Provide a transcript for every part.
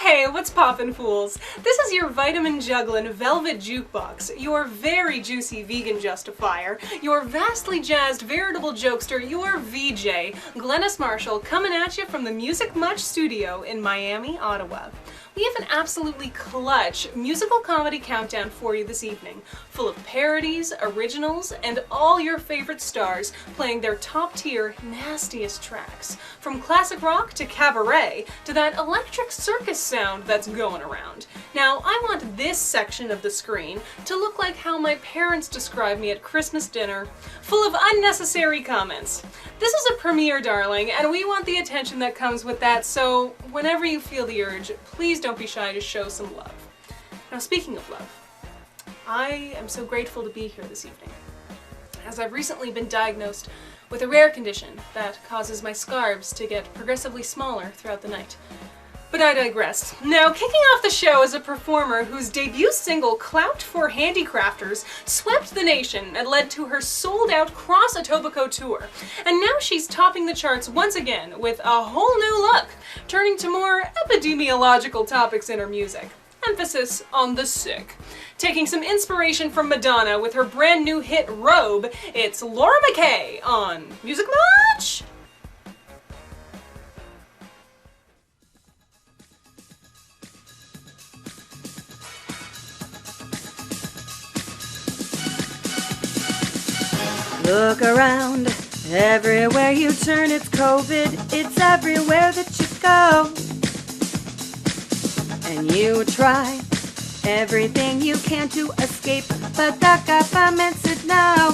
Hey, what's poppin', fools? This is your vitamin jugglin' velvet jukebox, your very juicy vegan justifier, your vastly jazzed veritable jokester, your VJ, Glenys Marshall, coming at you from the MusicMuch studio in Miami, Ottawa. We have an absolutely clutch musical comedy countdown for you this evening, full of parodies, originals, and all your favorite stars playing their top-tier, nastiest tracks. From classic rock to cabaret to that electric circus sound that's going around. Now, I want this section of the screen to look like how my parents described me at Christmas dinner, full of unnecessary comments. This is a premiere, darling, and we want the attention that comes with that, so whenever you feel the urge, please don't be shy to show some love. Now, speaking of love, I am so grateful to be here this evening, as I've recently been diagnosed with a rare condition that causes my scarves to get progressively smaller throughout the night. But I digress. Now, kicking off the show is a performer whose debut single, Clout for Handicrafters, swept the nation and led to her sold-out Cross Etobicoke tour. And now she's topping the charts once again with a whole new look, turning to more epidemiological topics in her music. Emphasis on the sick. Taking some inspiration from Madonna with her brand new hit Robe, it's Laura McKay on MusicMuch! Look around, everywhere you turn it's COVID, it's everywhere that you go. And you try everything you can to escape, but the government said no.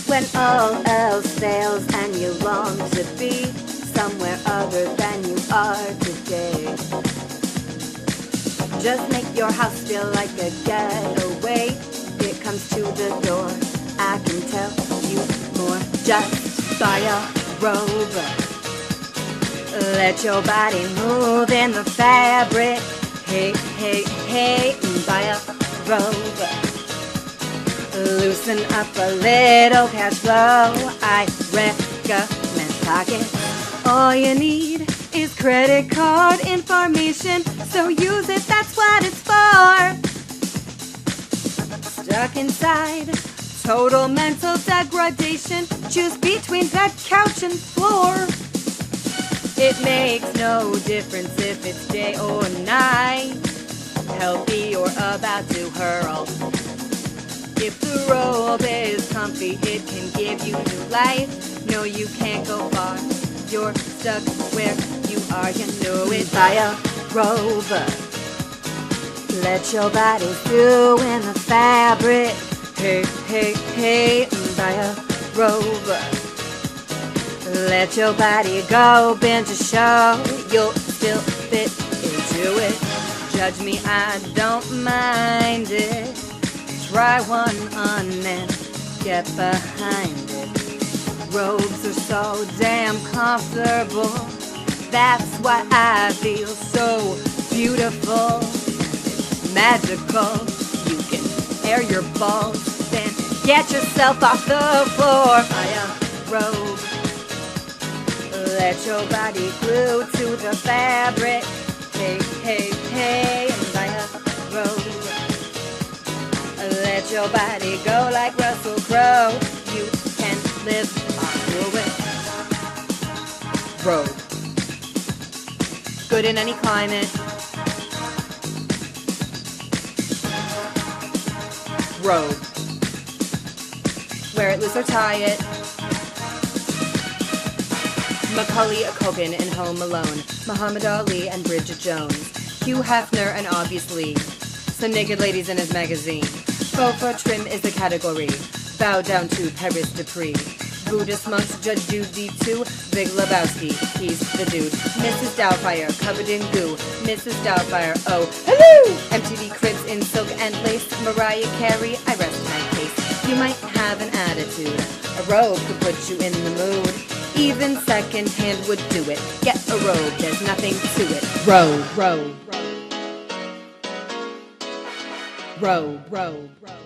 When all else fails and you long to be somewhere other than you are today, just make your house feel like a getaway. It comes to the door, I can tell you more. Just buy a robe, let your body move in the fabric. Hey, hey, hey, buy a robe, loosen up a little cash flow. I recommend Pocket. All you need is credit card information, so use it, that's what it's for. Stuck inside total mental degradation, choose between bed, couch, and floor. It makes no difference if it's day or night, healthy or about to hurl. If the robe is comfy, it can give you new life. No, you can't go far, you're stuck where you are, you know it. Buy a robe, let your body flow in the fabric. Hey, hey, hey, buy a robe, let your body go, bend to show you'll still fit into it. Judge me, I don't mind it. Try one on and get behind it. Robes are so damn comfortable, that's why I feel so beautiful. It's magical, you can air your balls, then get yourself off the floor. Buy a robe, let your body glue to the fabric. Hey, hey, hey, and buy a robe, let your body go like Russell Crowe. You can live off your way. Robe, good in any climate. Robe, wear it loose or tie it. Macaulay Culkin in Home Alone, Muhammad Ali and Bridget Jones, Hugh Hefner and obviously some naked ladies in his magazine. Faux fur trim is the category, bow down to Paris Dupree. Buddhist monks Judge Judy too, Big Lebowski, he's the dude. Mrs. Doubtfire, covered in goo, Mrs. Doubtfire, oh, hello! MTV Cribs in silk and lace, Mariah Carey, I rest my case. You might have an attitude, a robe could put you in the mood. Even second hand would do it. Get a robe, there's nothing to it. Robe, robe, robe, robe, robe, robe.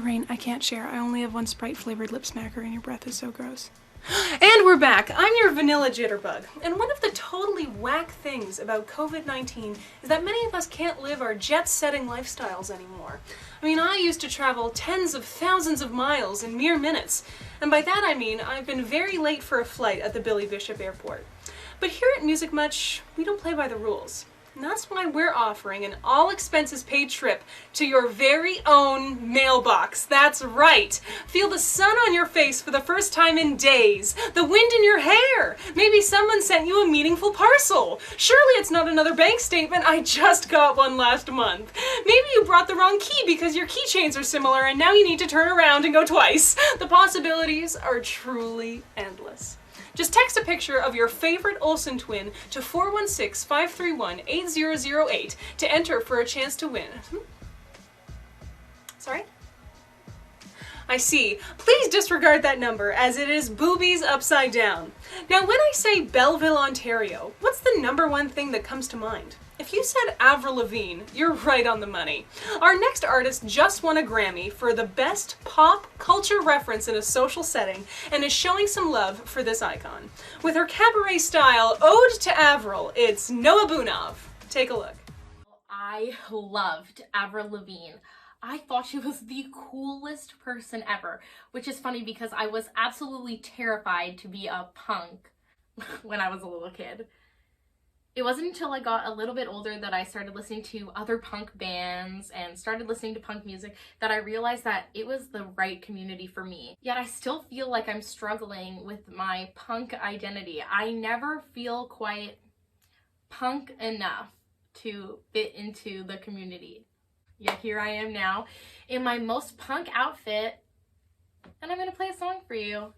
Lorraine, I can't share. I only have one Sprite-flavored lip smacker and your breath is so gross. And we're back. I'm your vanilla jitterbug. And one of the totally whack things about COVID-19 is that many of us can't live our jet-setting lifestyles anymore. I mean, I used to travel tens of thousands of miles in mere minutes. And by that I mean I've been very late for a flight at the Billy Bishop Airport. But here at MusicMuch, we don't play by the rules. And that's why we're offering an all-expenses-paid trip to your very own mailbox. That's right! Feel the sun on your face for the first time in days, the wind in your hair. Maybe someone sent you a meaningful parcel. Surely it's not another bank statement. I just got one last month. Maybe you brought the wrong key because your keychains are similar and now you need to turn around and go twice. The possibilities are truly endless. Just text a picture of your favorite Olsen twin to 416-531-8008 to enter for a chance to win. Sorry? I see. Please disregard that number, as it is boobies upside down. Now, when I say Belleville, Ontario, what's the number one thing that comes to mind? If you said Avril Lavigne, you're right on the money. Our next artist just won a Grammy for the best pop culture reference in a social setting and is showing some love for this icon. With her cabaret style ode to Avril, it's Noah Bunov. Take a look. I loved Avril Lavigne. I thought she was the coolest person ever, which is funny because I was absolutely terrified to be a punk when I was a little kid. It wasn't until I got a little bit older that I started listening to other punk bands and started listening to punk music that I realized that it was the right community for me. Yet I still feel like I'm struggling with my punk identity. I never feel quite punk enough to fit into the community. Yet here I am now in my most punk outfit, and I'm gonna play a song for you.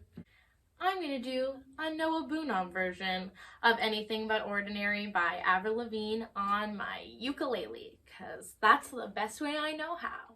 I'm gonna do a Noah Bunov version of Anything But Ordinary by Avril Lavigne on my ukulele, because that's the best way I know how.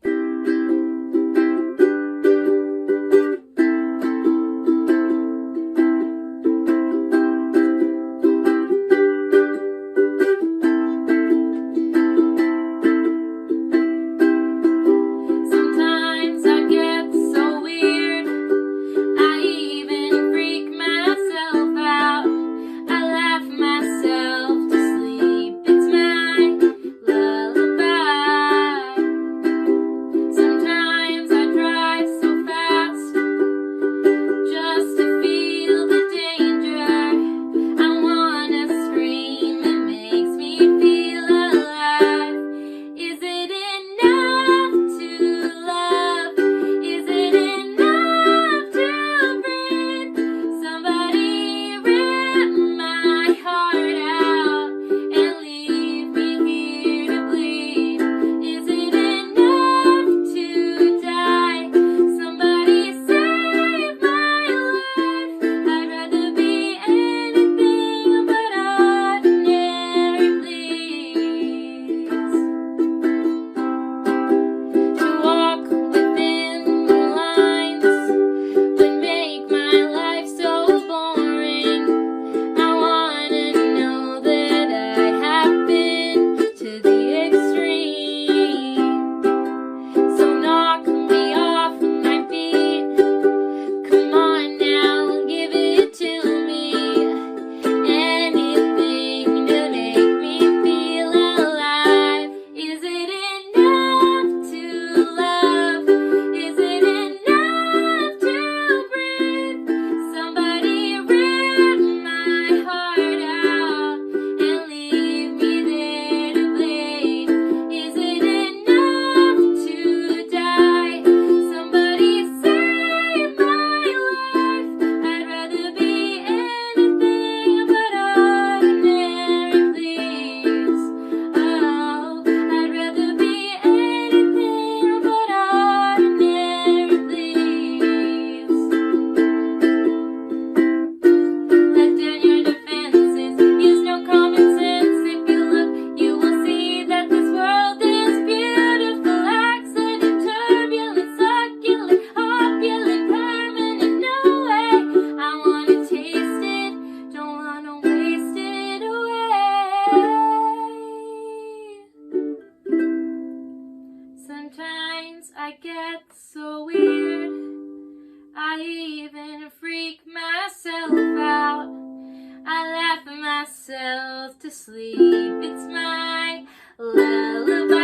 sleep. It's my lullaby.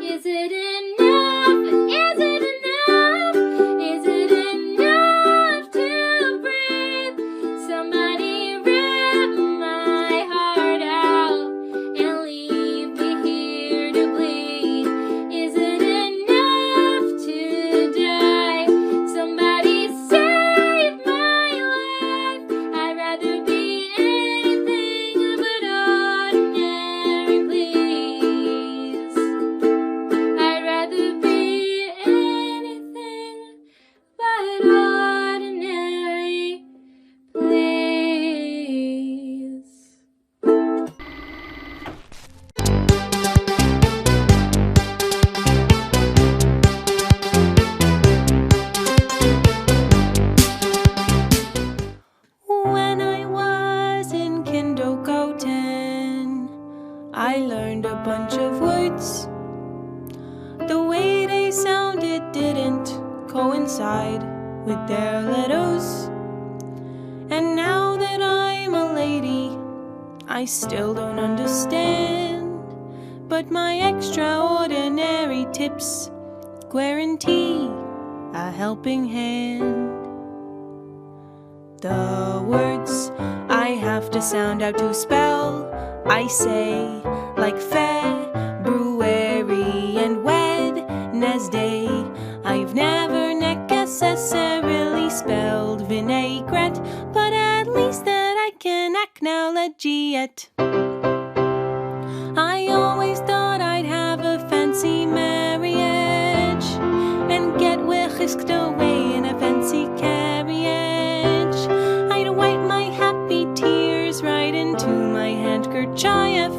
Is it enough? Is it enough? Is it enough to breathe? Somebody rip my heart out and leave me here to bleed. Is it enough to die? Somebody save my life. I'd rather be anything but ordinary, please. I'd rather be anything but ordinary, please. When I was in kindergarten, I learned a bunch of words. The way they sounded didn't coincide with their letters. And now that I'm a lady, I still don't understand. But my extraordinary tips guarantee a helping hand. The words I have to sound out to spell, I say like February and Wednesday. I've never necessarily spelled vinaigrette, but at least that I can acknowledge it. I always thought I'd have a fancy marriage and get whisked away in a fancy carriage. I'd wipe my happy tears right into my handkerchief.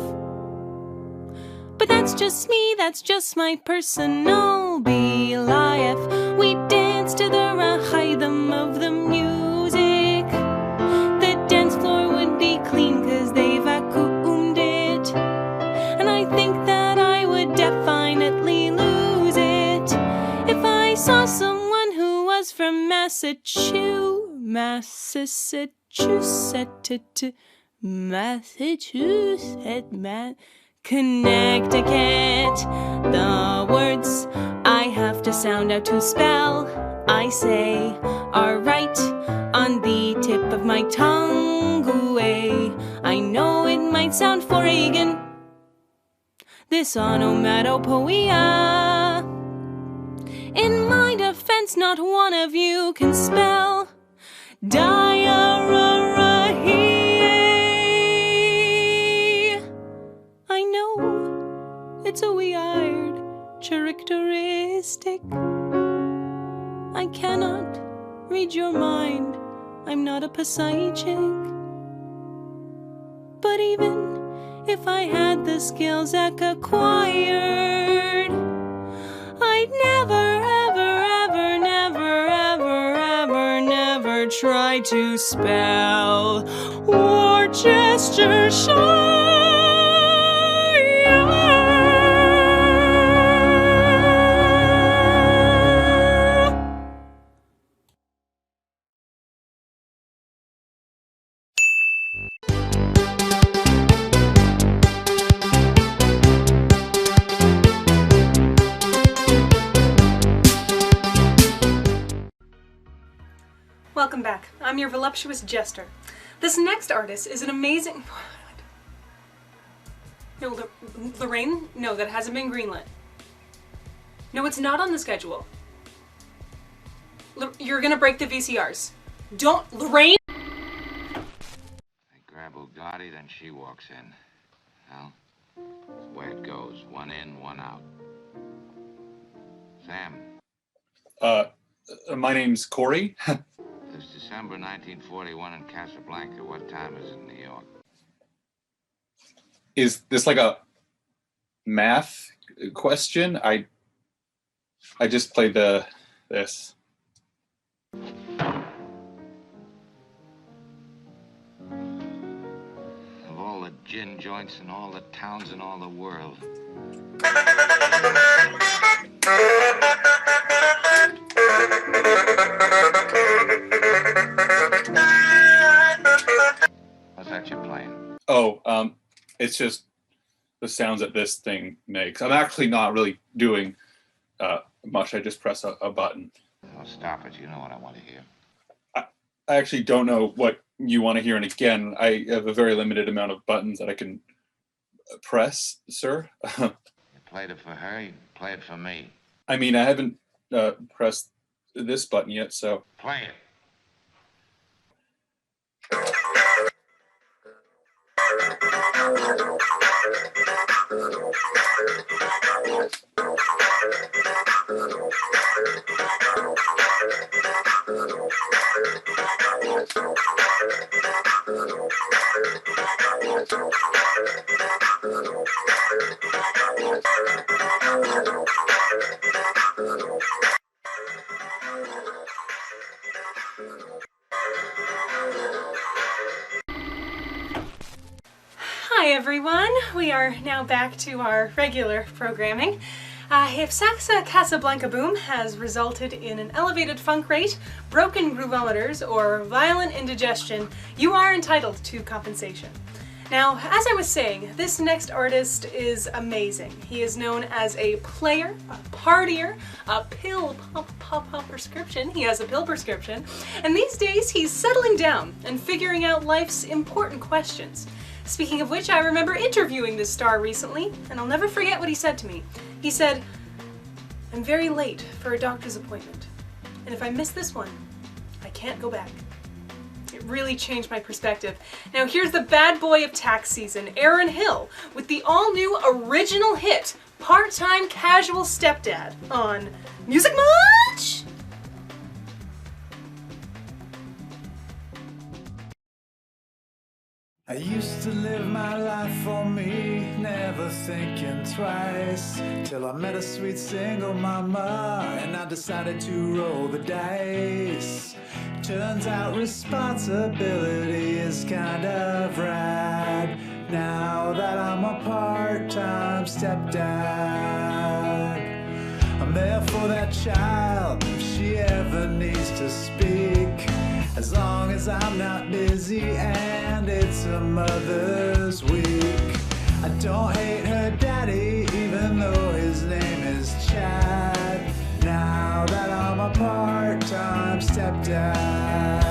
But that's just me, that's just my personal life. We dance to the rhythm of the music. The dance floor would be clean 'cause they vacuumed it. And I think that I would definitely lose it if I saw someone who was from Connecticut. The words I have to sound out to spell, I say, are right on the tip of my tongue away. I know it might sound foreign, this onomatopoeia. In my defense, not one of you can spell diarrhea. I know it's a weird characteristic. I cannot read your mind, I'm not a psychic. But even if I had the skills acquired, I'd never, ever, ever, never, ever, ever, never try to spell Worcestershire. Welcome back. I'm your voluptuous jester. This next artist is an amazing... No, Lorraine? No, that hasn't been greenlit. No, it's not on the schedule. You're gonna break the VCRs. Don't... Lorraine? I grab Bugatti, then she walks in. Well, that's the way it goes. One in, one out. Sam. My name's Corey. It's December 1941 in Casablanca. What time is it in New York? Is this like a math question? I just played this. Of all the gin joints in all the towns in all the world. What's that you're playing? Oh, It's just the sounds that this thing makes. I'm actually not really doing much. I just press a button. Oh, stop it. You know what I want to hear. I actually don't know what you want to hear. And again, I have a very limited amount of buttons that I can press, sir. You played it for her, you play it for me. I mean, I haven't pressed this button yet, so. Play it. Hi everyone, we are now back to our regular programming. If Saxa Casablanca Boom has resulted in an elevated funk rate, broken groovometers, or violent indigestion, you are entitled to compensation. Now, as I was saying, this next artist is amazing. He is known as a player, a partier, a pill prescription. He has a pill prescription. And these days, he's settling down and figuring out life's important questions. Speaking of which, I remember interviewing this star recently, and I'll never forget what he said to me. He said, "I'm very late for a doctor's appointment, and if I miss this one, I can't go back." It really changed my perspective. Now here's the bad boy of tax season, Aaron Hill, with the all-new original hit, Part-Time Casual Stepdad, on MusicMuch! I used to live my life for me, never thinking twice, till I met a sweet single mama and I decided to roll the dice. Turns out responsibility is kind of rad, now that I'm a part-time stepdad. I'm there for that child if she ever needs to speak, as long as I'm not busy and it's a Mother's Week. I don't hate her daddy, even though his name is Chad, now that I'm a part-time stepdad.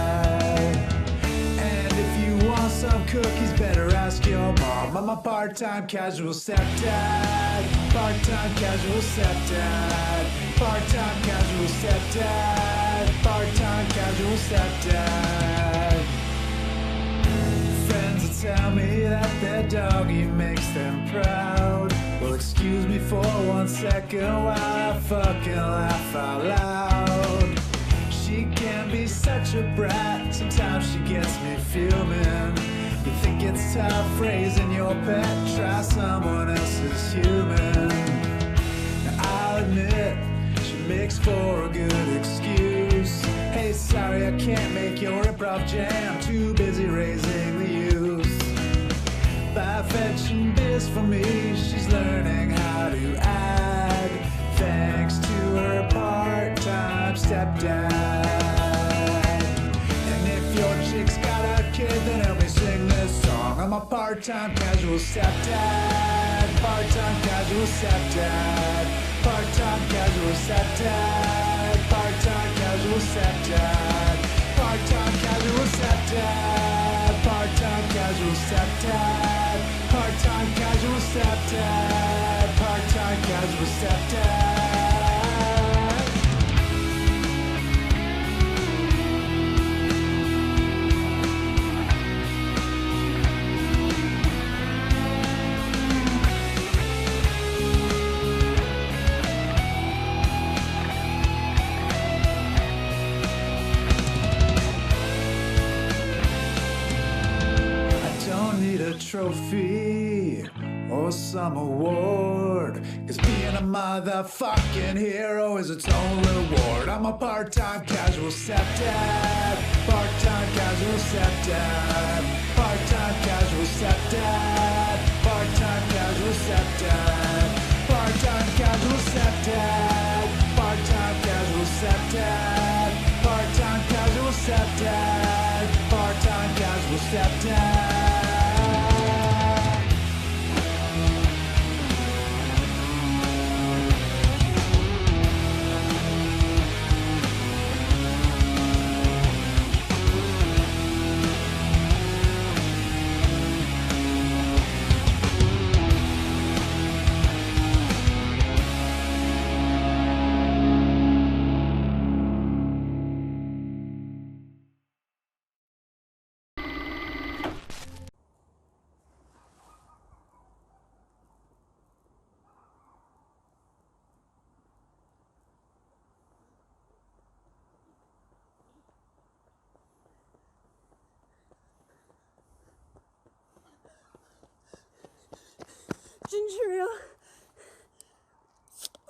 And if you want some cookies, better ask your mom. I'm a part-time casual stepdad, part-time casual stepdad, part-time casual stepdad, part-time casual stepdad. Friends will tell me that their doggy makes them proud. Well, excuse me for 1 second while I fucking laugh out loud. She can be such a brat, sometimes she gets me fuming. You think it's tough raising your pet, try someone else's human. Now I'll admit, she makes for a good excuse. Hey, sorry I can't make your improv jam, too busy raising the youth. By fetching beers for me, she's learning how to add, thanks to her part-time stepdad. And if your chick's got a kid, then help me sing this song. I'm a part-time casual stepdad, part-time casual stepdad, part-time casual stepdad, part-time casual stepdad, part-time casual stepdad, part-time casual stepdad, part-time casual stepdad, part-time casual stepdad. Trophy or some award, 'cause being a motherfucking hero is its own reward. I'm a part-time casual stepdad, part-time casual stepdad, part-time casual stepdad, part-time casual stepdad, part-time casual stepdad, part-time casual stepdad, part-time casual stepdad, part-time casual stepdad. Ginger ale.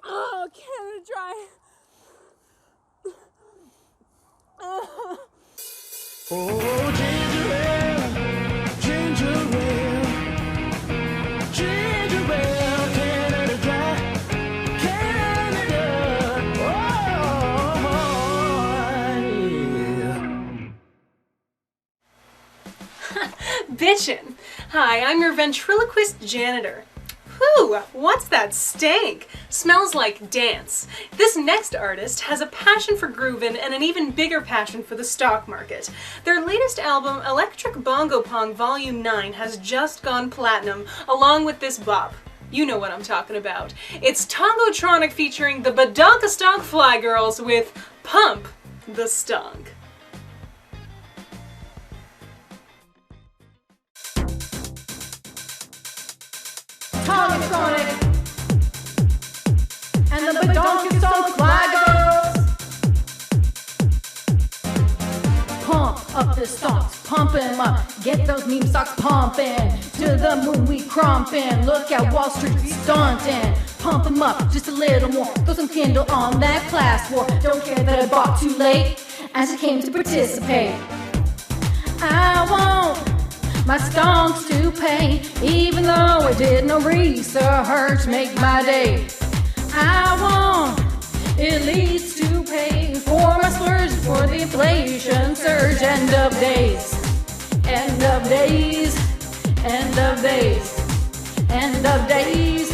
Oh, Canada Dry. Oh, ginger ale, ginger ale, ginger ale, Canada Dry, Canada, yeah. Bitchin'. Hi, I'm your ventriloquist janitor. Whew, what's that stank? Smells like dance. This next artist has a passion for groovin' and an even bigger passion for the stock market. Their latest album, Electric Bongo Pong Volume 9, has just gone platinum, along with this bop. You know what I'm talking about. It's Tongotronic featuring the Badonkastonk Fly Girls with Pump the Stonk. Tongotronic and the Badonkastonk Fly Girls. Pump up the stonks, pump 'em up, get those meme stocks pumping. To the moon we crumping, look at Wall Street stunting. Pump 'em up just a little more, throw some kindle on that class war. Don't care that I bought too late, as I came to participate. I want my stonks to pay, even though I did no research, make my day. I want it leads to pay for my splurge for the inflation surge. End of days, end of days, end of days, end of days,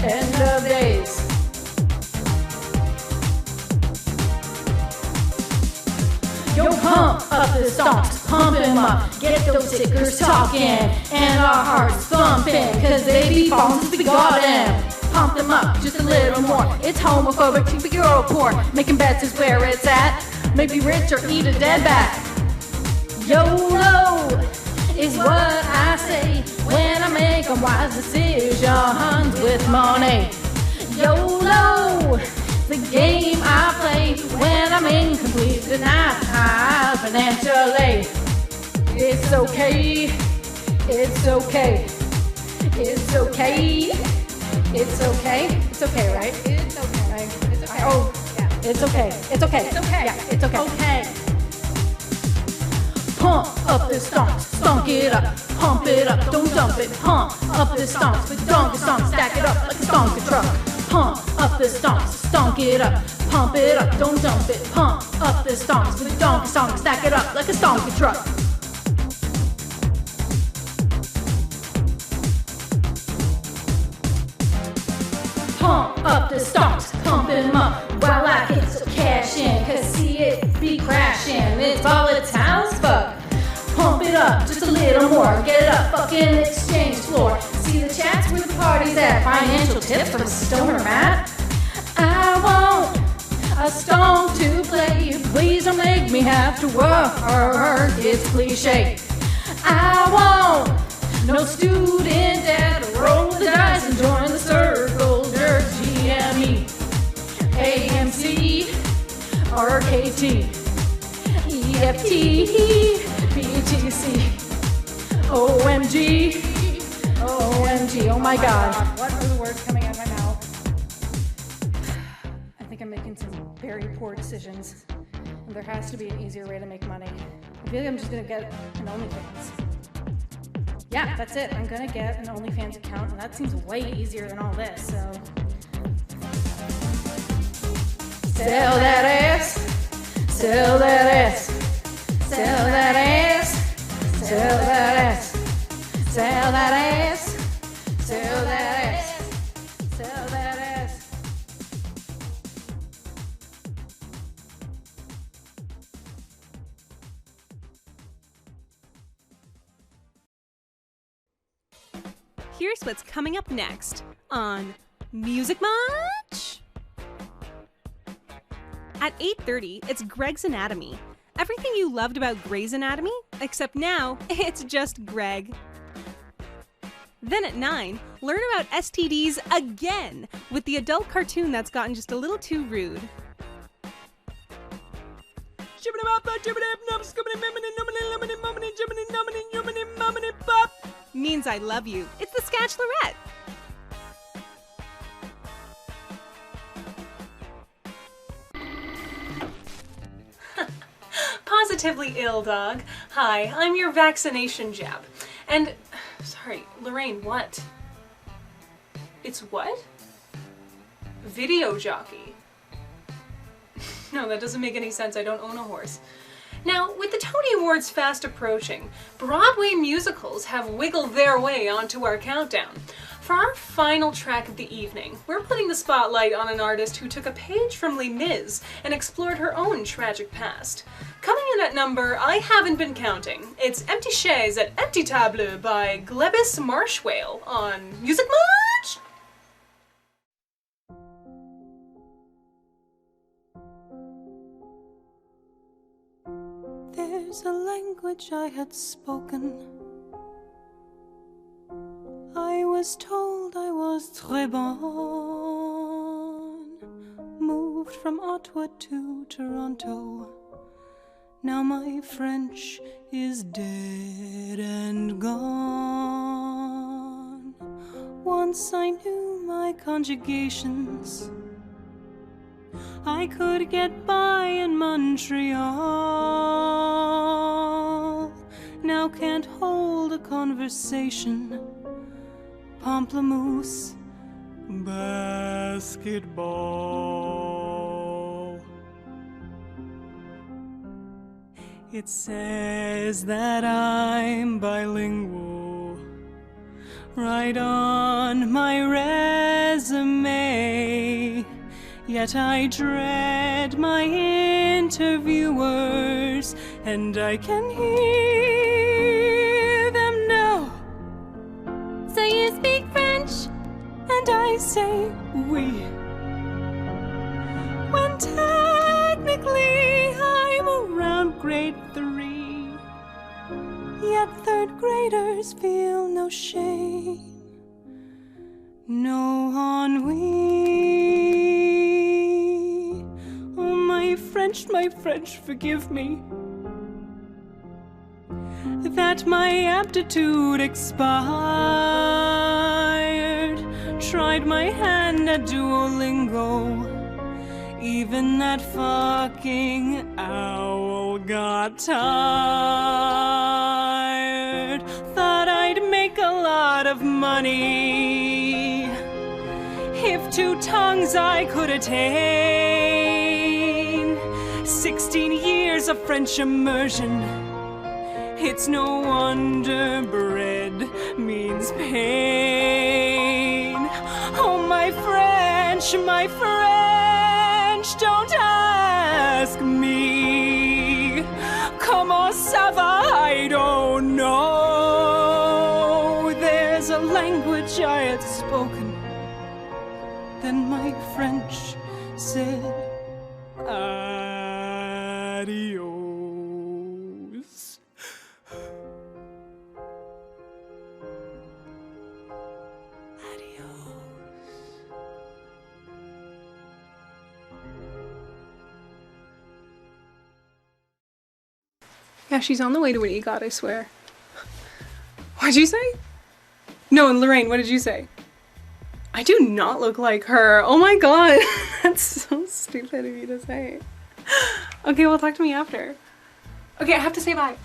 end of days. Yo, pump up the stonks, pump 'em up, get those stickers talking, and our hearts thumping, cause they be falling since we got 'em. Pump them up just a little more, it's homophobic to be girl poor, making bets is where it's at, maybe rich or eat a dead bat. YOLO is what I say, when I make a wise decisions with money. YOLO, the game I play when I'm incomplete and I financially. It's okay, it's okay, it's okay, it's okay, it's okay, right? It's okay, right? It's okay. Oh, yeah. It's okay, it's okay, it's okay, yeah, it's okay. Okay. Pump up the stonks, stonk it up, pump it up, don't dump it. Pump up the stonks, with donkey stonks, stack it up like a stonker truck. Pump up the stonks, stonk it up, pump it up, don't dump it. Pump up the stonks, with donkey stonks, stack it up like a stonker truck. Pump up the stonks, pump 'em up, while I get some cash in, cause see it be crashing, it's volatile as fuck. Pump it up just a little more, get it up, fucking exchange floor. See the chats where the party's at, financial tips from a stoner Matt. I want a stone to play, please don't make me have to work, it's cliche. I want no student debt, roll the dice and join the circle, dirt, GME, AMC, RKT, EFT, BTC, OMG, OMG, oh my god. What are the words coming out of my mouth? I think I'm making some very poor decisions, and there has to be an easier way to make money. I feel like I'm just gonna get an OnlyFans. Yeah, that's it. I'm gonna get an OnlyFans account, and that seems way easier than all this, so. Sell that ass, sell that ass, sell that ass, sell that ass, sell that ass, sell that ass, sell that ass. Here's what's coming up next on MusicMuch. At 8:30, it's Greg's Anatomy. Everything you loved about Grey's Anatomy, except now it's just Greg. Then at 9, learn about STDs again with the adult cartoon that's gotten just a little too rude. Means I love you. It's the Sketchlorette. positively ill dog. Hi, I'm your vaccination jab. And, sorry, Lorraine, what? It's what? Video jockey. No, that doesn't make any sense. I don't own a horse. Now, with the Tony Awards fast approaching, Broadway musicals have wiggled their way onto our countdown. For our final track of the evening, we're putting the spotlight on an artist who took a page from Les Mis and explored her own tragic past. Coming in at number I haven't been counting, it's Empty Chaise at Empty Table by Glenys Marshall on MusicMuch! There's a language I had spoken. I was told I was très bon. Moved from Ottawa to Toronto. Now my French is dead and gone. Once I knew my conjugations. I could get by in Montreal. Now can't hold a conversation. Pamplemousse, basketball. It says that I'm bilingual right on my resume. Yet I dread my interviewers, and I can hear them now. So you speak French? And I say oui. When technically I'm around grade 3. Yet third graders feel no shame, no ennui. Oh, my French, forgive me. That my aptitude expired. Tried my hand at Duolingo. Even that fucking owl got tired. Thought I'd make a lot of money if 2 tongues I could attain. 16 years of French immersion. It's no wonder bread means pain. Oh, my French, don't ask me. Comment ça va? I don't know. There's a language I had spoken. Then my French said adios. Adios. Yeah, she's on the way to an EGOT, I swear. What'd you say? No, and Lorraine, what did you say? I do not look like her. Oh my god. That's so stupid of you to say. Okay, well, talk to me after. Okay, I have to say bye.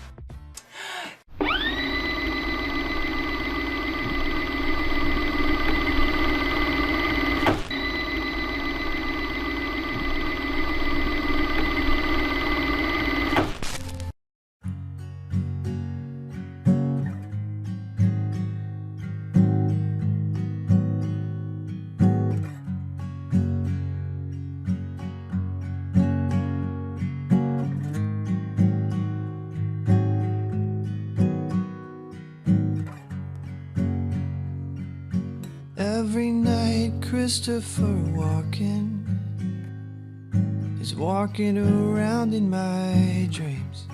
Every night Christopher Walken is walking around in my dreams.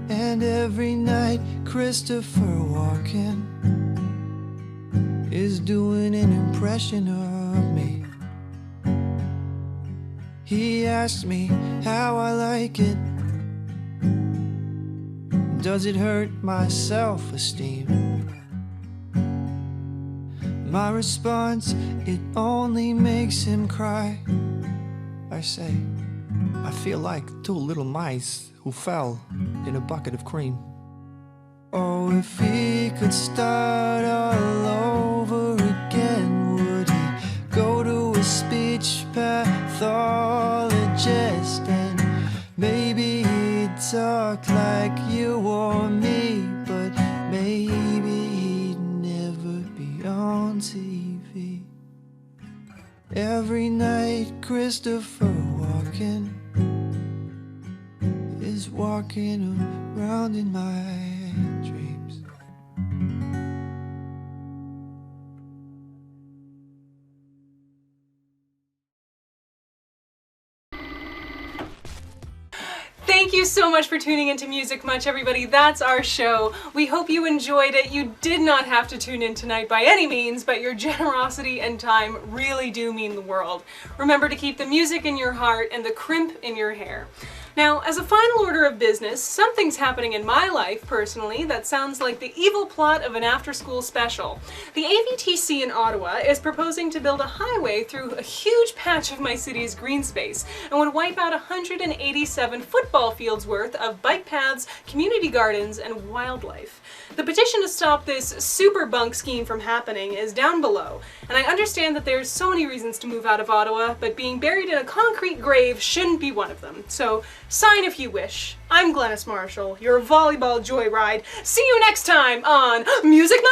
And every night Christopher Walken is doing an impression of me. He asked me how I like it. Does it hurt my self-esteem? My response, it only makes him cry. I say, I feel like two little mice who fell in a bucket of cream. Oh, if he could start all over again, would he go to a speech pathologist? And maybe he'd talk like you or me, but maybe he'd never be on TV. Every night Christopher Walken is walking around in my dreams. Thank you so much for tuning into MusicMuch, everybody. That's our show. We hope you enjoyed it. You did not have to tune in tonight by any means, but your generosity and time really do mean the world. Remember to keep the music in your heart and the crimp in your hair. Now, as a final order of business, something's happening in my life, personally, that sounds like the evil plot of an after-school special. The AVTC in Ottawa is proposing to build a highway through a huge patch of my city's green space and would wipe out 187 football fields worth of bike paths, community gardens, and wildlife. The petition to stop this super bunk scheme from happening is down below, and I understand that there's so many reasons to move out of Ottawa, but being buried in a concrete grave shouldn't be one of them. So sign if you wish. I'm Glenys Marshall, your volleyball joyride. See you next time on MusicMuch!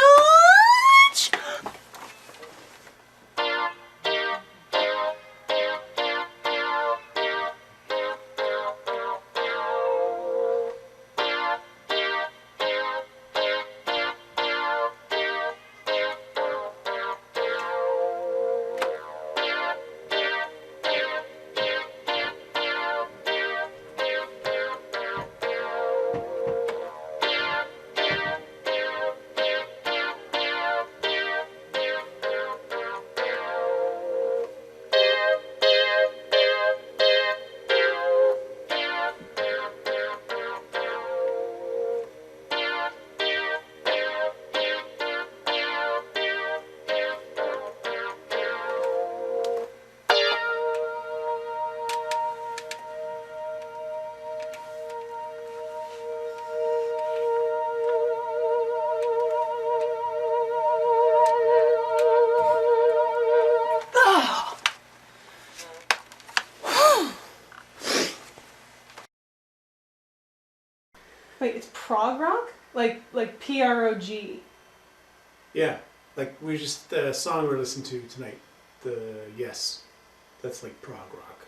Wait, it's prog rock? Like P-R-O-G. Yeah, like we just, the song we're listening to tonight, the Yes, that's like prog rock.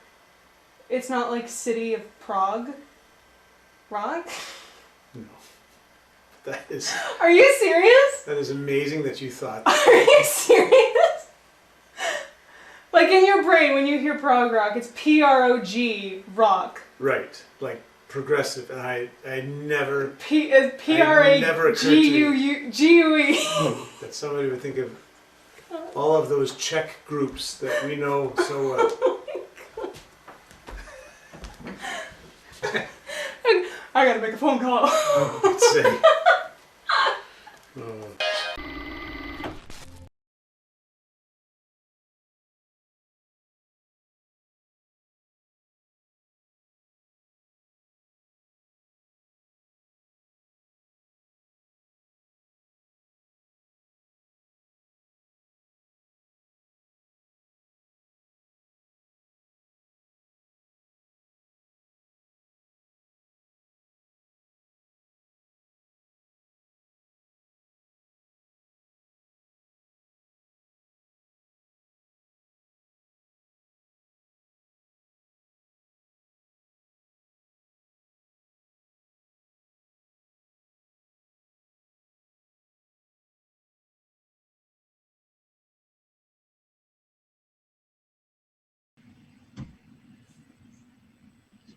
It's not like City of Prague rock? No. That is... Are you serious? That is amazing that you thought... Are you serious? Like in your brain, when you hear prog rock, it's P-R-O-G rock. Right, like progressive, and I never... P-R-A-G-U-E. That somebody would think of all of those Czech groups that we know so well. I gotta make a phone call. Oh, let's see. Oh.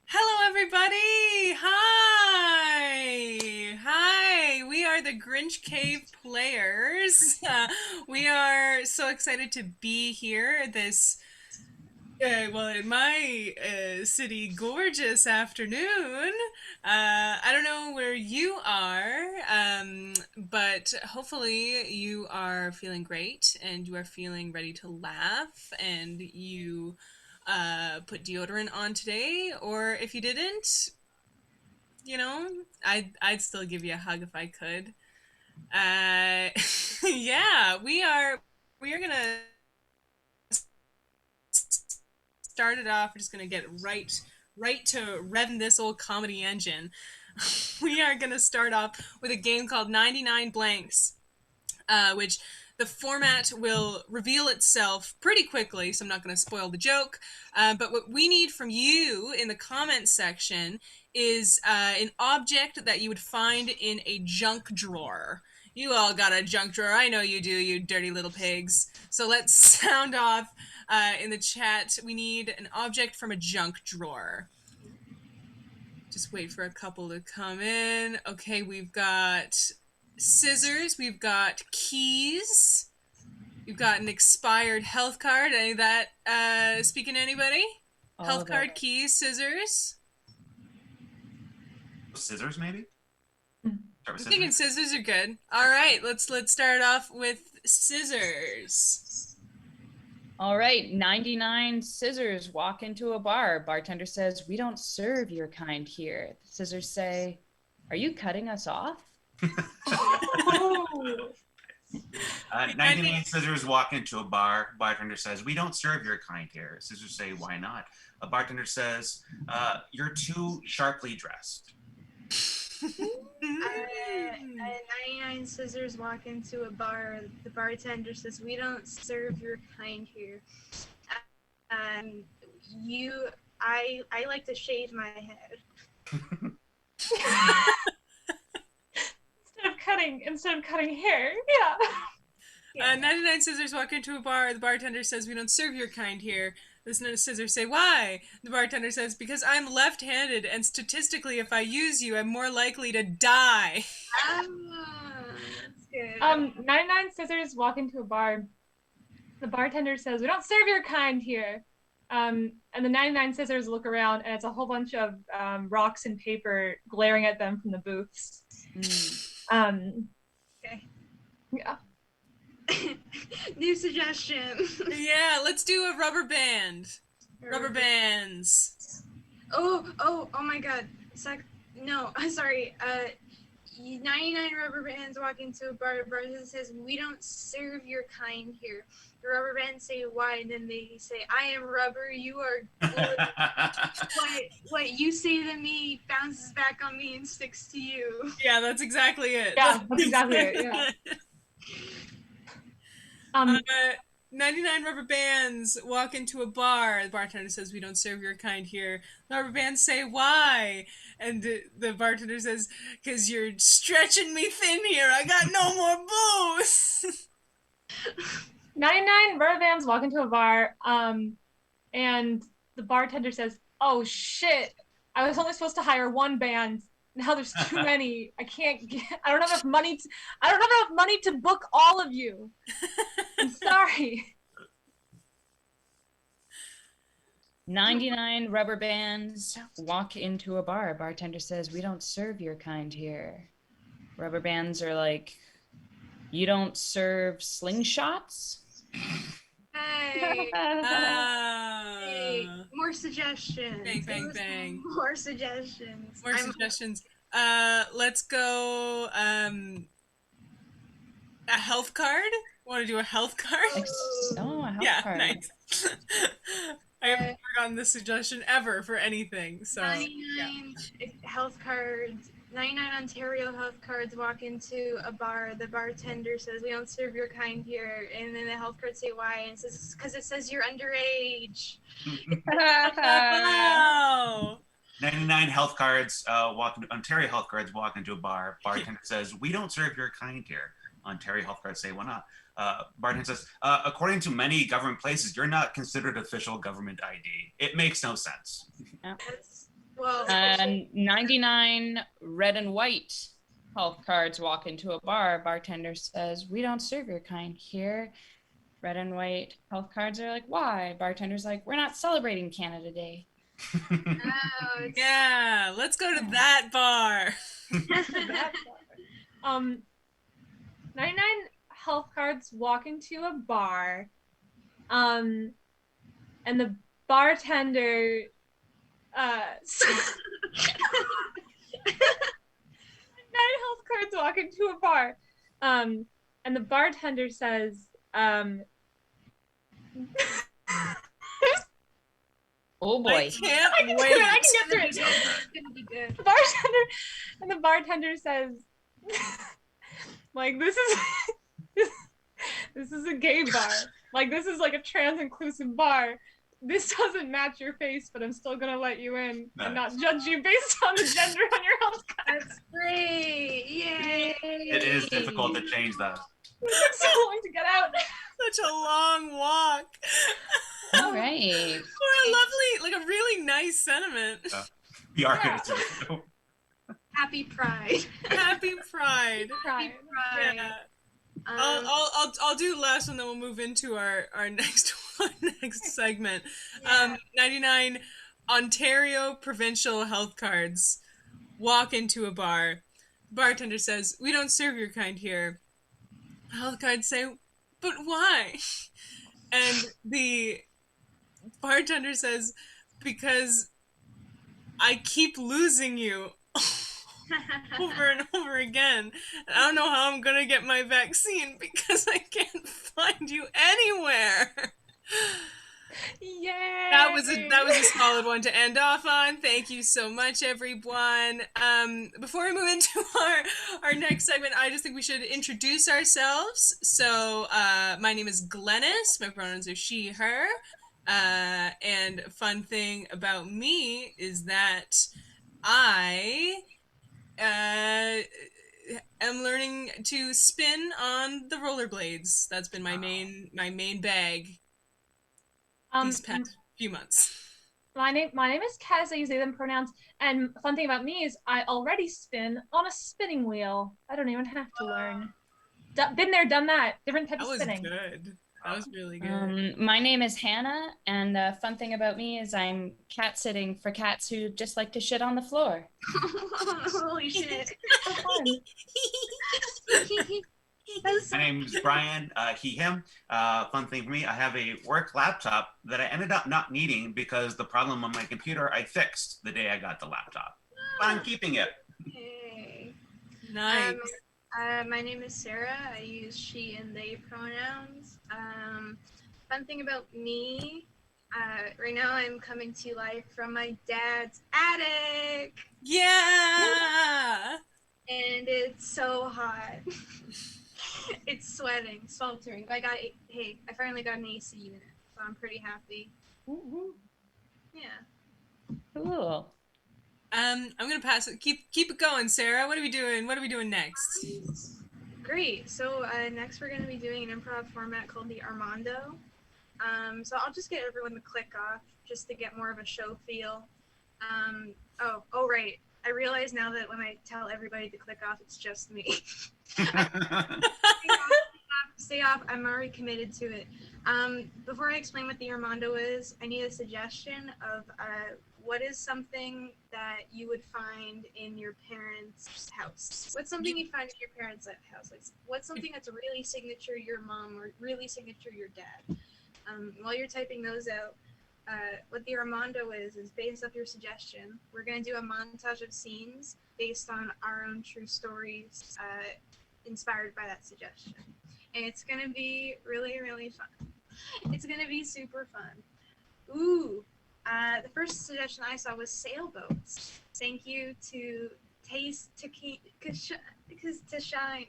Hello, everybody! Hi! We are the Grinch Cave Players. We are so excited to be here this, well, in my city, gorgeous afternoon. I don't know where you are, but hopefully you are feeling great and you are feeling ready to laugh and you put deodorant on today, or if you didn't, you know, I'd still give you a hug if I could. Yeah, we are gonna start it off. We're just gonna get right to revving this old comedy engine. We are gonna start off with a game called 99 Blanks, which the format will reveal itself pretty quickly, so I'm not going to spoil the joke. But what we need from you in the comments section is an object that you would find in a junk drawer. You all got a junk drawer. I know you do, you dirty little pigs. So let's sound off in the chat. We need an object from a junk drawer. Just wait for a couple to come in. Okay, we've got scissors, we've got keys, we've got an expired health card. Any of that speaking to anybody? Health card, keys, scissors. Scissors, maybe? I'm thinking scissors are good. All right, let's start off with scissors. All right, 99 scissors walk into a bar. Bartender says, "We don't serve your kind here." The scissors say, "Are you cutting us off?" 99 scissors walk into a bar. Bartender says, "We don't serve your kind here." Scissors say, "Why not?" A bartender says, "You're too sharply dressed." 99 scissors walk into a bar. The bartender says, "We don't serve your kind here. I like to shave my head." Instead of cutting hair, yeah. 99 scissors walk into a bar. The bartender says, "We don't serve your kind here." The scissors say, "Why?" The bartender says, "Because I'm left-handed, and statistically, if I use you, I'm more likely to die." That's good. 99 scissors walk into a bar. The bartender says, "We don't serve your kind here." And the 99 scissors look around, and it's a whole bunch of rocks and paper glaring at them from the booths. Okay. Yeah. New suggestion. Yeah, let's do a rubber band. Rubber bands. Oh my god. No, sorry. 99 rubber bands walk into a bar. The bartender says, "We don't serve your kind here." The rubber bands say, "Why?" And then they say, "I am rubber, you are wood." What you say to me bounces back on me and sticks to you. Yeah, that's exactly it. Yeah, that's exactly it, yeah. 99 rubber bands walk into a bar. The bartender says, "We don't serve your kind here." The rubber bands say, "Why?" And the bartender says, "'Cause you're stretching me thin here. I got no more booze." 99 rubber bands walk into a bar, and the bartender says, "Oh shit, I was only supposed to hire one band. Now there's too many. I don't have enough money to book all of you. I'm sorry." 99 rubber bands walk into a bar. Bartender says, "We don't serve your kind here." Rubber bands are like, "You don't serve slingshots?" Hey. Hey, more suggestions. Bang, bang, bang. More suggestions. More suggestions. Let's go, a health card? Want to do a health card? A health card. Nice. I haven't forgotten this suggestion ever for anything, so. 99 health cards. 99 Ontario health cards walk into a bar. The bartender says, "We don't serve your kind here." And then the health cards say, "Why?" And it says, "Because it says you're underage." Wow. 99 health cards Ontario health cards walk into a bar. Bartender says, "We don't serve your kind here." Ontario health cards say, "Why not?" Bartender says, "According to many government places, you're not considered official government ID. It makes no sense." Yeah. Well, 99 red and white health cards walk into a bar. Bartender says, "We don't serve your kind here." Red and white health cards are like, "Why?" Bartender's like, "We're not celebrating Canada Day." Yeah, let's go to that bar. 99 health cards walk into a bar, and the bartender Nine health cards walk into a bar, and the bartender says, "Oh boy, I can't wait. I can get through it. It's gonna be good. The bartender says, like, this is a gay bar. Like, this is like a trans-inclusive bar. This doesn't match your face, but I'm still gonna let you in and not judge you based on the gender on your health card. That's great. Yay. It is difficult to change that. It's so long to get out. Such a long walk. all right." For a lovely, like a really nice sentiment. PR Happy Pride. Happy Pride. Happy Pride. Yeah. I'll do last one, then we'll move into our next segment. 99 Ontario provincial health cards walk into a bar. Bartender says, "We don't serve your kind here." Health cards say, "But why?" And the bartender says, "Because I keep losing you." Over and over again. I don't know how I'm gonna get my vaccine because I can't find you anywhere. Yay! That was a solid one to end off on. Thank you so much, everyone. Before we move into our next segment, I just think we should introduce ourselves. So, my name is Glenys. My pronouns are she, her. And a fun thing about me is that I am learning to spin on the rollerblades. That's been my main bag these past few months. My name is Kaz. I use they them pronouns. And fun thing about me is I already spin on a spinning wheel. I don't even have to learn. Been there, done that. Different type of spinning. That was good. That was really good. My name is Hannah, and the fun thing about me is I'm cat sitting for cats who just like to shit on the floor. Holy shit. My name's Brian, he, him. Fun thing for me, I have a work laptop that I ended up not needing because the problem on my computer I fixed the day I got the laptop. But I'm keeping it. Hey. Nice. My name is Sarah. I use she and they pronouns. Fun thing about me, right now I'm coming to you live from my dad's attic. Yeah! And it's so hot. It's sweating, sweltering. But I finally got an AC unit, so I'm pretty happy. Yeah. Cool. I'm gonna pass it. Keep it going, Sarah. What are we doing? What are we doing next? Great. So next we're gonna be doing an improv format called the Armando. So I'll just get everyone to click off just to get more of a show feel. Oh right. I realize now that when I tell everybody to click off, it's just me. Stay off. I'm already committed to it. Before I explain what the Armando is, I need a suggestion of what is something that you would find in your parents' house? What's something you'd find in your parents' house? Like, what's something that's really signature your mom or really signature your dad? While you're typing those out, what the Armando is based off your suggestion. We're going to do a montage of scenes based on our own true stories inspired by that suggestion. And it's going to be really, really fun. It's going to be super fun. Ooh, the first suggestion I saw was sailboats. Thank you to to Shine.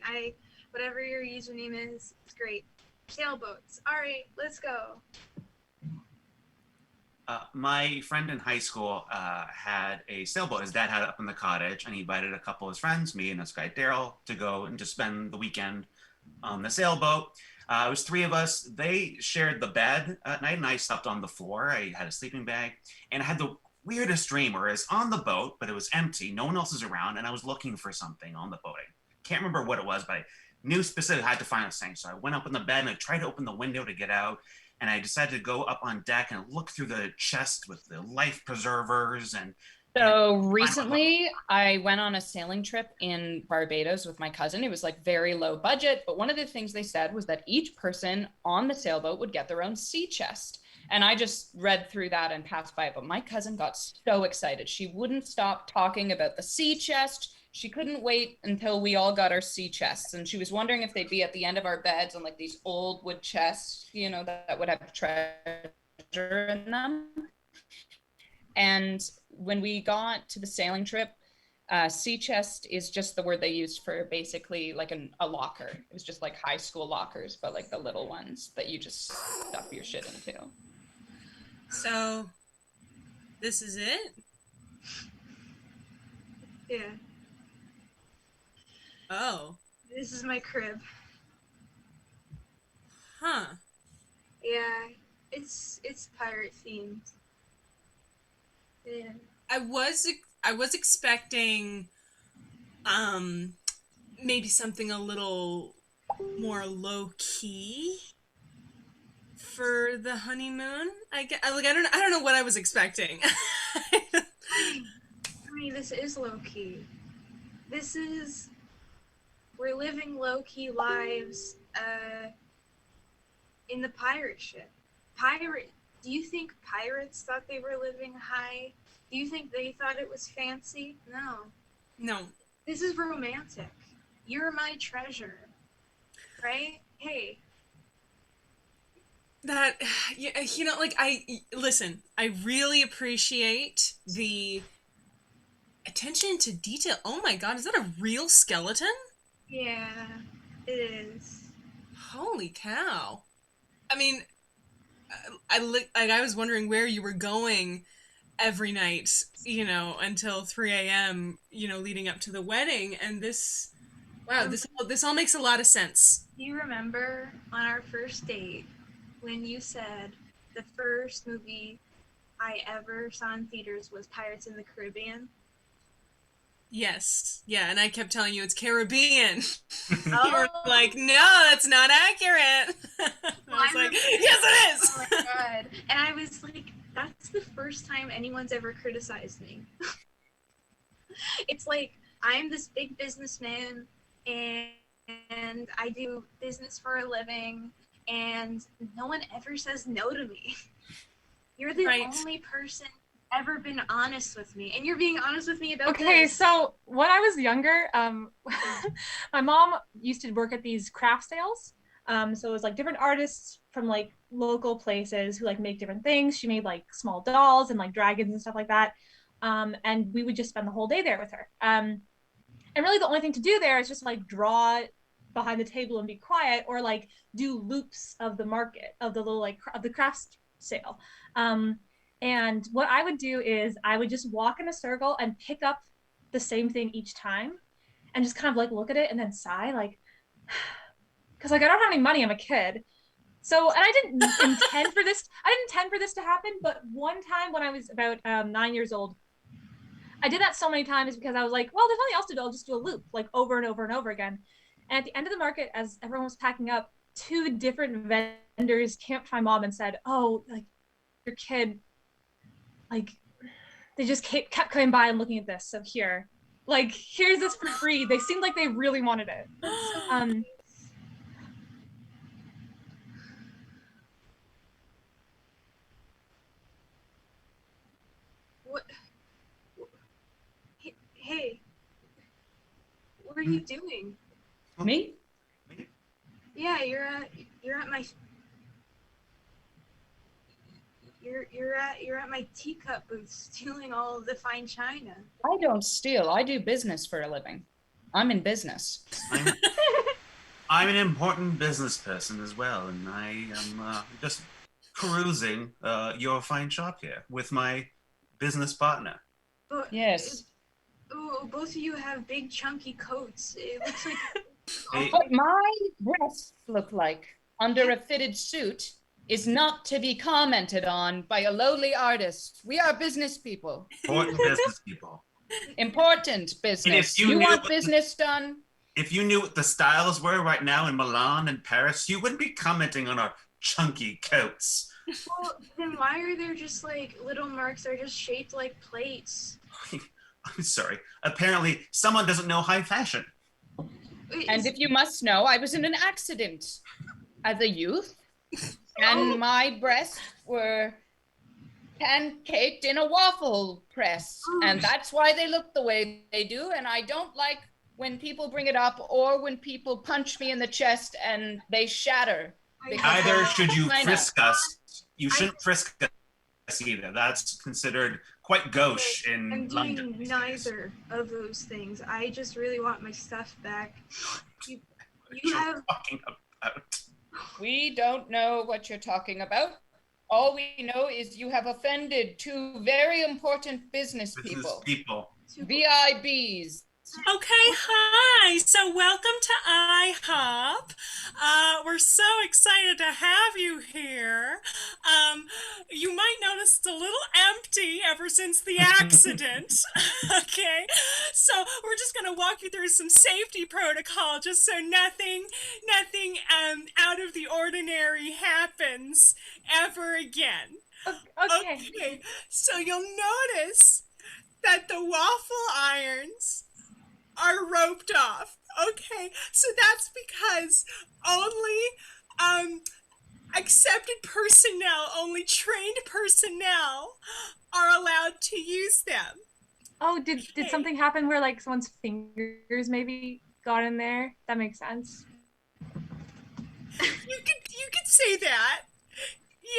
Whatever your username is, it's great. Sailboats. All right, let's go. My friend in high school had a sailboat. His dad had it up in the cottage, and he invited a couple of his friends, me and this guy Daryl, to go and just spend the weekend on the sailboat. It was three of us. They shared the bed at night, and I slept on the floor. I had a sleeping bag, and I had the weirdest dream where I was on the boat, but it was empty. No one else was around, and I was looking for something on the boat. I can't remember what it was, but I knew specifically I had to find this thing. So I went up in the bed, and I tried to open the window to get out. And I decided to go up on deck and look through the chest with the life preservers and So recently I went on a sailing trip in Barbados with my cousin. It was like very low budget, but one of the things they said was that each person on the sailboat would get their own sea chest. And I just read through that and passed by it, but my cousin got so excited. She wouldn't stop talking about the sea chest. She couldn't wait until we all got our sea chests. And she was wondering if they'd be at the end of our beds on like these old wood chests, you know, that would have treasure in them. And when we got to the sailing trip, sea chest is just the word they used for basically like a locker. It was just like high school lockers, but like the little ones that you just stuff your shit into. So, this is it? Yeah. Oh. This is my crib. Huh. Yeah, it's pirate themed. Yeah. I was expecting maybe something a little more low key for the honeymoon. I don't know what I was expecting. I mean, this is low key. We're living low key lives in the pirate ship. Do you think pirates thought they were living high? Do you think they thought it was fancy? No. No. This is romantic. You're my treasure. Right? Hey. That, you know, like, listen, I really appreciate the attention to detail. Oh my god, is that a real skeleton? Yeah, it is. Holy cow. I mean, I was wondering where you were going every night, you know, until 3 a.m., you know, leading up to the wedding, and this all makes a lot of sense. Do you remember on our first date when you said the first movie I ever saw in theaters was Pirates in the Caribbean? Yes. Yeah, and I kept telling you it's Caribbean. Oh. You were like, no, that's not accurate. I was like, yes, it is. Oh my god. And I was like, that's the first time anyone's ever criticized me. It's like, I'm this big businessman and I do business for a living and no one ever says no to me. You're the only person ever been honest with me, and you're being honest with me about this. So when I was younger, my mom used to work at these craft sales. So it was like different artists from like local places who like make different things. She made like small dolls and like dragons and stuff like that. And we would just spend the whole day there with her. And really the only thing to do there is just like draw behind the table and be quiet, or like do loops of the market, of the little like of the crafts sale. And what I would do is I would just walk in a circle and pick up the same thing each time and just kind of like look at it and then sigh, like, because like I don't have any money, I'm a kid. So, and I didn't intend for this to happen, but one time when I was about 9 years old, I did that so many times because I was like, well, there's nothing else to do, I'll just do a loop, like over and over and over again. And at the end of the market, as everyone was packing up, 2 different vendors came up to my mom and said, oh, like, your kid, like, they just kept coming by and looking at this. So here, like, here's this for free. They seemed like they really wanted it. What? Hey, what are you doing? Me? Yeah, you're at my. You're at my teacup booth stealing all of the fine china. I don't steal. I do business for a living. I'm in business. I'm an important business person as well, and I am just perusing your fine shop here with my business partner. But, yes. Oh, both of you have big chunky coats. It looks like. What my breasts look like under a fitted suit is not to be commented on by a lowly artist. We are business people. Important business people. Important business. If you want business done? If you knew what the styles were right now in Milan and Paris, you wouldn't be commenting on our chunky coats. Well, then why are there just like little marks that are just shaped like plates? I'm sorry. Apparently, someone doesn't know high fashion. And if you must know, I was in an accident as a youth, and my breasts were pancaked in a waffle press, and that's why they look the way they do, and I don't like when people bring it up or when people punch me in the chest and they shatter. Either should you frisk us. You shouldn't frisk us either. That's considered quite gauche in I'm London. doing neither of those things. I just really want my stuff back. You have... talking about? We don't know what you're talking about. All we know is you have offended two very important business people. VIBs. Okay, hi. So welcome to IHOP. We're so excited to have you here. You might notice it's a little empty ever since the accident. Okay, so we're just gonna walk you through some safety protocol just so nothing out of the ordinary happens ever again. Okay, so you'll notice that the waffle irons are roped off. Okay, so that's because only accepted personnel, only trained personnel are allowed to use them. Oh, did something happen where like someone's fingers maybe got in there? That makes sense. You could say that.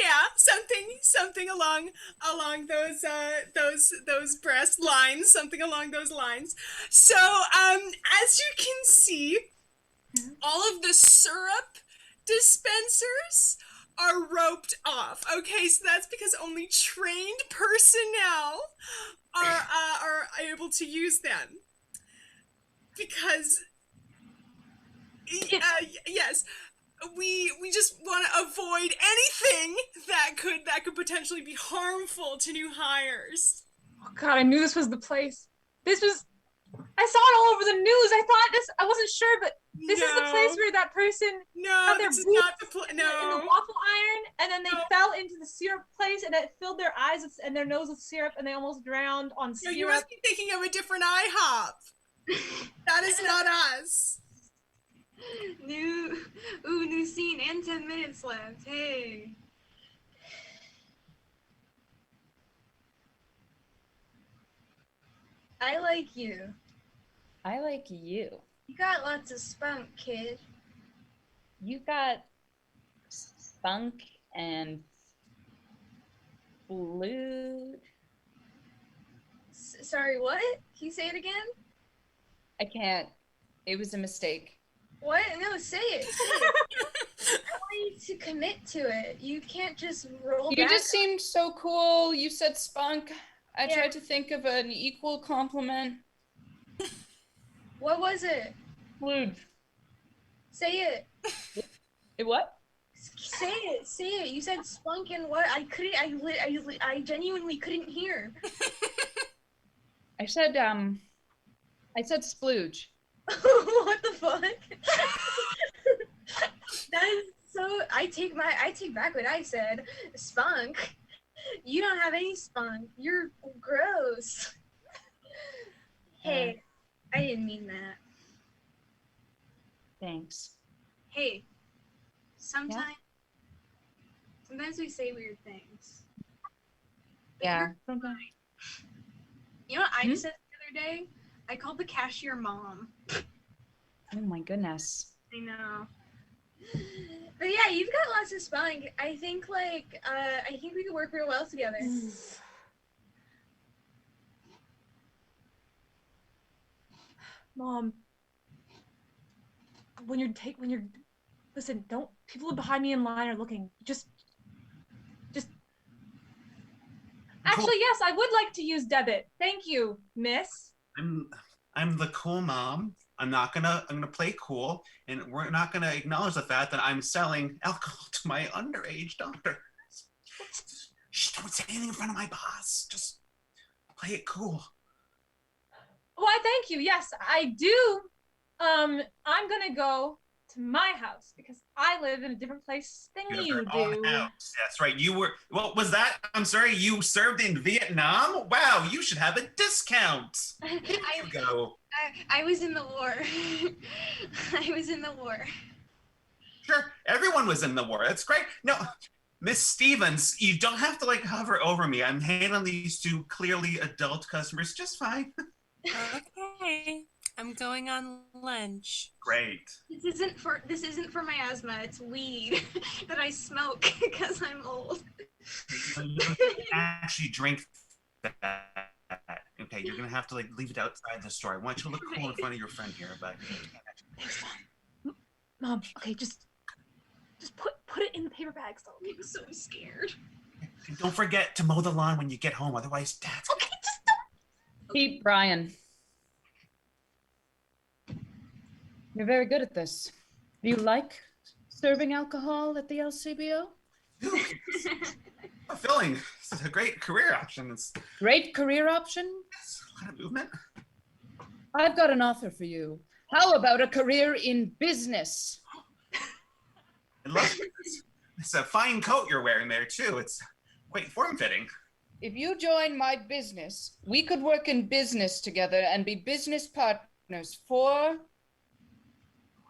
Yeah, something along those breast lines, something along those lines. So, as you can see, all of the syrup dispensers are roped off. Okay, so that's because only trained personnel are able to use them. Because yes. We just want to avoid anything that could potentially be harmful to new hires. Oh God, I knew this was the place. I saw it all over the news. I wasn't sure, but this is the place where that person got their this is boots not the in the waffle iron, and then they fell into the syrup place, and it filled their eyes and their nose with syrup, and they almost drowned on syrup. You must be thinking of a different IHOP. That is not us. New scene and 10 minutes left. Hey. I like you. I like you. You got lots of spunk, kid. You got spunk and blue. Sorry, what? Can you say it again? I can't. It was a mistake. What? No, say it. I want you to commit to it. You can't just roll back. You just seemed so cool. You said spunk. I tried to think of an equal compliment. What was it? Splooge. Say it. What? Say it. Say it. You said spunk and what? I genuinely couldn't hear. I said splooge. What the fuck? That is so. I take back what I said. Spunk. You don't have any spunk. You're gross. Hey, I didn't mean that. Thanks. Hey, sometimes we say weird things. Yeah. You know what I just said the other day? I called the cashier mom. Oh my goodness. I know. But yeah, you've got lots of spunk. I think we could work real well together. Mom, listen, don't, people behind me in line are looking. Just actually, yes, I would like to use debit. Thank you, miss. I'm the cool mom. I'm gonna play cool, and we're not gonna acknowledge the fact that I'm selling alcohol to my underage daughter. Shh, don't say anything in front of my boss. Just play it cool. Why, thank you. Yes, I do. I'm gonna go to my house because I live in a different place than You have you your own do. house. That's right. You were, what was that? I'm sorry, you served in Vietnam? Wow, you should have a discount. Here you go. I was in the war. I was in the war. Sure, everyone was in the war. That's great. No, Miss Stevens, you don't have to like hover over me. I'm handling these two clearly adult customers just fine. Okay. I'm going on lunch. Great. This isn't for my asthma. It's weed that I smoke because I'm old. You don't actually drink that. Okay, you're gonna have to like leave it outside the store. I want you to look cool in front of your friend here, but Mom, okay, just put it in the paper bag. So I'm so scared. and don't forget to mow the lawn when you get home. Otherwise, Dad's okay. Just don't. Keep Brian. You're very good at this. Do you like serving alcohol at the LCBO? fulfilling. It's a great career option. It's great career option. It's a lot of movement. I've got an offer for you. How about a career in business? I love it. It's a fine coat you're wearing there too. It's quite form-fitting. If you join my business, we could work in business together and be business partners for...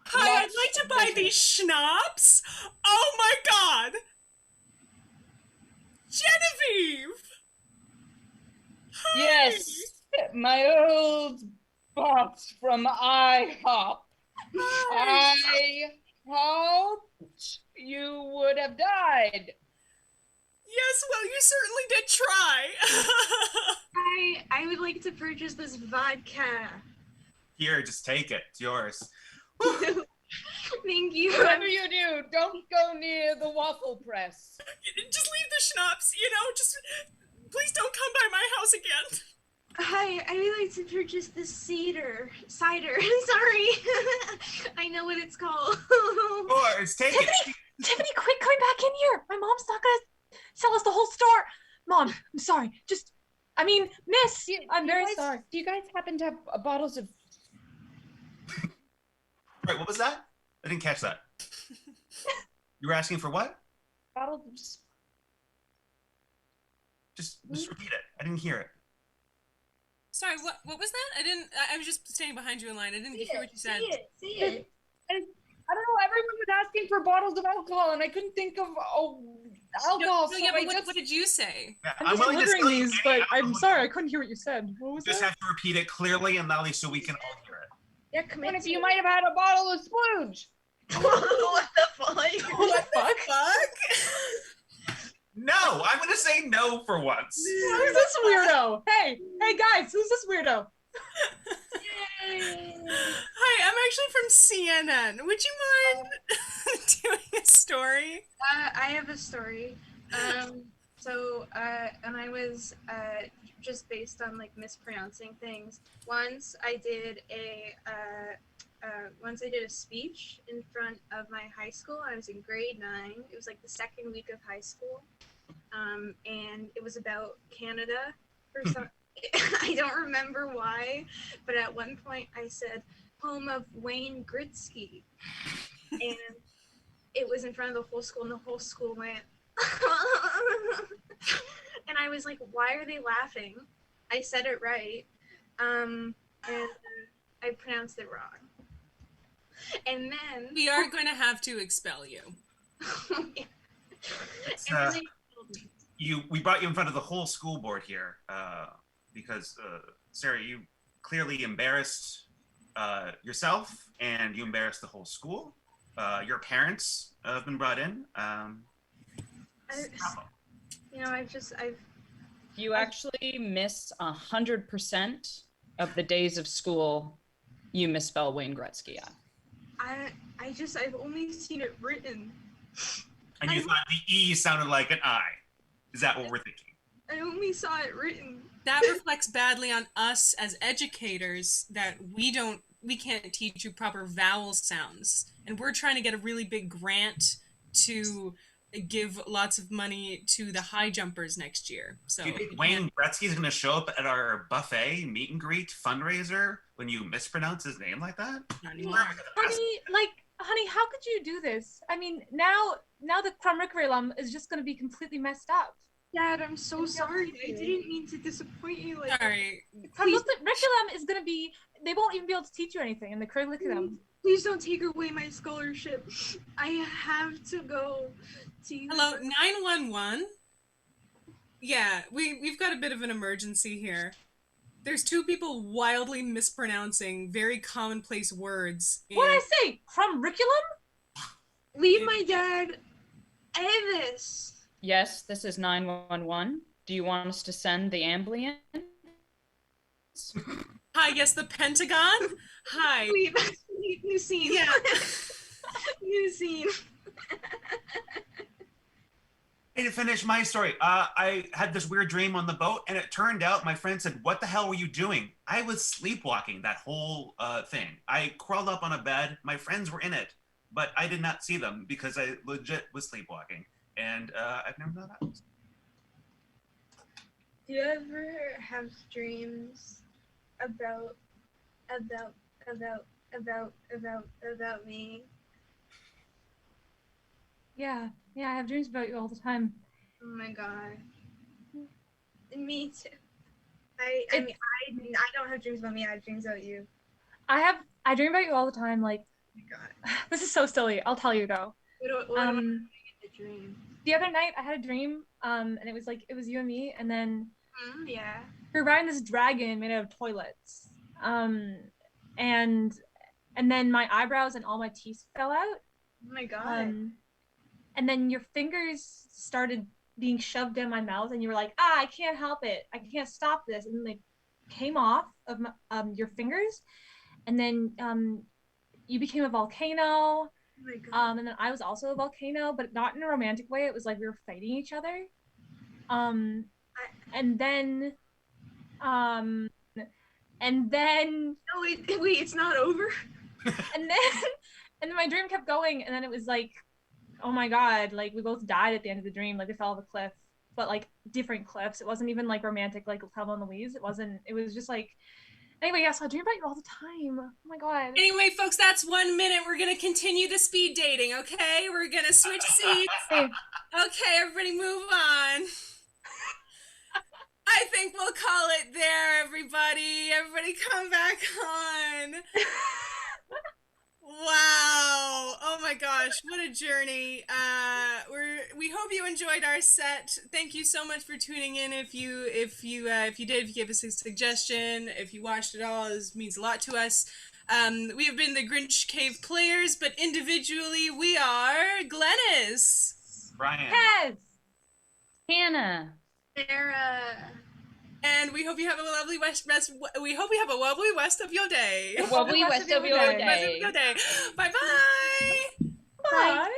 Hi, I'd like to buy these schnapps. Oh my god! Genevieve! Hi. Yes, my old boss from IHOP. I hoped you would have died. Yes, well, you certainly did try. I would like to purchase this vodka. Here, just take it. It's yours. Thank you. Whatever you do, don't go near the waffle press. Just leave the schnapps, you know, just please don't come by my house again. Hi, I would like to purchase this cider. Sorry. I know what it's called. Yours, take it. Tiffany, quit coming back in here. My mom's not gonna sell us the whole store. Mom, I'm sorry. Miss, I'm very sorry. Do you guys happen to have bottles of... Right, what was that? I didn't catch that. You were asking for what? Bottles of... Just repeat it. I didn't hear it. Sorry, what was that? I was just standing behind you in line. I didn't hear what you said. See it. I don't know, everyone was asking for bottles of alcohol and I couldn't think of alcohol. No, yeah, but what did you say? Yeah, I'm just delivering these, but I'm sorry, I couldn't hear what you said. What was Just that? have to repeat it clearly and loudly so we can all hear it. Yeah, come One of you might have had a bottle of splooge. What the fuck? What the fuck? No, I'm gonna say no for once. Who's this weirdo? Hey guys, who's this weirdo? Hi, I'm actually from CNN. Would you mind doing a story? I have a story. And I was just based on like mispronouncing things. Once I did a speech in front of my high school. I was in grade 9. It was like the second week of high school, and it was about Canada for some. I don't remember why, but at one point I said home of Wayne Gretzky, and it was in front of the whole school, and the whole school went. And I was like, why are they laughing? I said it right, and I pronounced it wrong. And then We are going to have to expel you. We brought you in front of the whole school board here because, Sarah, you clearly embarrassed yourself and you embarrassed the whole school. Your parents have been brought in. You actually miss 100% of the days of school you misspell Wayne Gretzky on. I've only seen it written. And you thought the E sounded like an I. Is that what we're thinking? I only saw it written. That reflects badly on us as educators that we can't teach you proper vowel sounds. And we're trying to get a really big grant to give lots of money to the high jumpers next year. So Do you think Wayne Gretzky is going to show up at our buffet meet and greet fundraiser when you mispronounce his name like that? Not anymore. Honey, like, honey, how could you do this? I mean, now the curriculum is just going to be completely messed up. Dad, I'm so sorry. I didn't mean to disappoint you. Like, Sorry. The curriculum is going to be, they won't even be able to teach you anything in the curriculum. Please don't take away my scholarship. I have to go to you. Hello, 911? Yeah, we've got a bit of an emergency here. There's two people wildly mispronouncing very commonplace words. What did I say? Curriculum? Leave my dad out of this. Yes, this is 911. Do you want us to send the ambulance? Hi, yes, the Pentagon? Hi. Wait, new scene. Yeah. New scene. To finish my story, I had this weird dream on the boat, and it turned out my friend said, "What the hell were you doing?" I was sleepwalking that whole thing. I crawled up on a bed. My friends were in it, but I did not see them because I legit was sleepwalking, and I've never done that. Do you ever have dreams about me? Yeah, I have dreams about you all the time. Oh my god. Me too. I mean, I don't have dreams about me. I have dreams about you. I dream about you all the time. Like, Oh my god. this is so silly. I'll tell you though. What do I get the dream? The other night I had a dream, and it was you and me, and then Yeah. we were riding this dragon made out of toilets. And then my eyebrows and all my teeth fell out. Oh my god. And then your fingers started being shoved down my mouth, and you were like, I can't help it. I can't stop this. And then they came off of my, your fingers. And then you became a volcano. Oh my god. And then I was also a volcano, but not in a romantic way. It was like we were fighting each other. And then No, wait, it's not over. and then my dream kept going, and then it was like, oh my god, like we both died at the end of the dream, like we fell off a cliff, but like different cliffs. It wasn't even like romantic like Thelma and Louise. It was just like, anyway, yes, I dream about you all the time. Oh my god. Anyway, folks, that's 1 minute. We're going to continue the speed dating, okay? We're going to switch seats. Okay, everybody move on. I think we'll call it there, everybody. Everybody come back on. Wow. Oh my gosh, what a journey. We hope you enjoyed our set. Thank you so much for tuning in. If you gave us a suggestion, if you watched it all, this means a lot to us. We have been the Grinch Cave Players, but individually we are Glenys, Brian, Hez, Hannah, Sarah. and we hope you have a lovely we hope you have a wobbly west of your day. Wobbly west of your day. Bye bye. Bye.